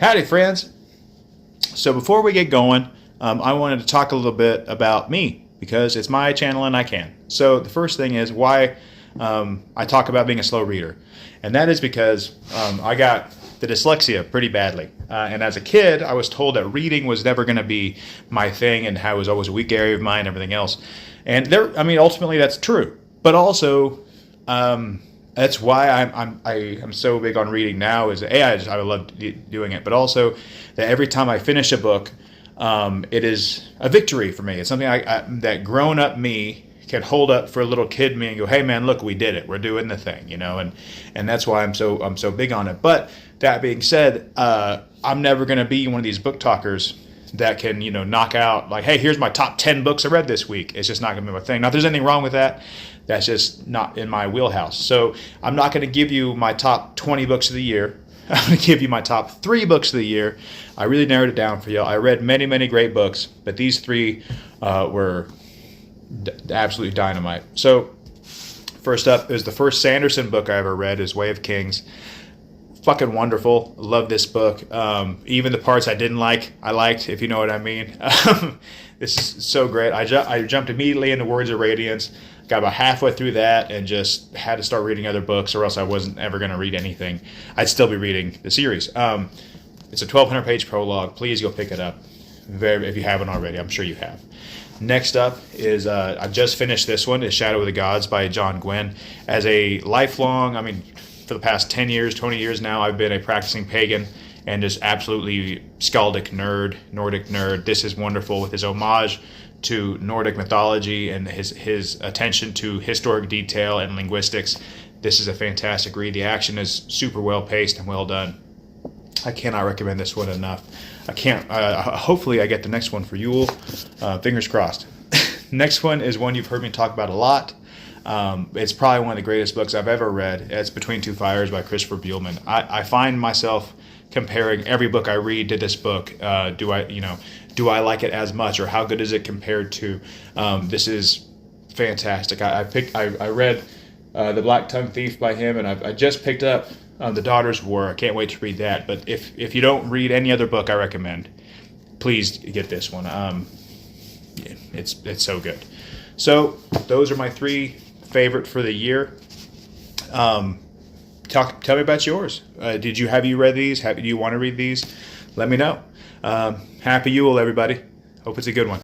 Howdy, friends. So before we get going, I wanted to talk a little bit about me because it's my channel and I can. So the first thing is why I talk about being a slow reader. And that is because I got the dyslexia pretty badly. And as a kid, I was told that reading was never going to be my thing and how it was always a weak area of mine and everything else. And ultimately that's true. But also, that's why I'm so big on reading now. Is I love doing it, but also that every time I finish a book, it is a victory for me. It's something that grown up me can hold up for a little kid me and go, hey man, look, we did it. We're doing the thing, and that's why I'm so big on it. But that being said, I'm never going to be one of these book talkers that can, knock out like, hey, here's my top 10 books I read this week. It's just not going to be my thing. Now, if there's anything wrong with that, that's just not in my wheelhouse. So I'm not going to give you my top 20 books of the year. I'm going to give you my top 3 books of the year. I really narrowed it down for you. I read many, many great books, but these 3 were absolutely dynamite. So first up is the first Sanderson book I ever read is Way of Kings. Fucking wonderful. Love this book. Even the parts I didn't like, I liked, if you know what I mean. This is so great. I jumped immediately into Words of Radiance. Got about halfway through that and just had to start reading other books, or else I wasn't ever going to read anything. I'd still be reading the series. It's a 1,200-page prologue. Please go pick it up. If you haven't already, I'm sure you have. Next up is, I just finished this one, is Shadow of the Gods by John Gwynne. As a lifelong, for the past 10 years, 20 years now, I've been a practicing pagan and just absolutely Skaldic nerd, Nordic nerd. This is wonderful with his homage to Nordic mythology and his attention to historic detail and linguistics. This is a fantastic read. The action is super well paced and well done. I cannot recommend this one enough. Hopefully I get the next one for Yule. Fingers crossed. Next one is one you've heard me talk about a lot. It's probably one of the greatest books I've ever read. It's Between Two Fires by Christopher Buehlman. I find myself comparing every book I read to this book. Do I like it as much, or how good is it compared to? This is fantastic. I read The Black Tongue Thief by him, and I just picked up The Daughter's War. I can't wait to read that. But if you don't read any other book I recommend, please get this one. It's so good. So those are my 3 favorite for the year. Tell me about yours. Have you read these? Do you want to read these? Let me know. Happy Yule, everybody. Hope it's a good one.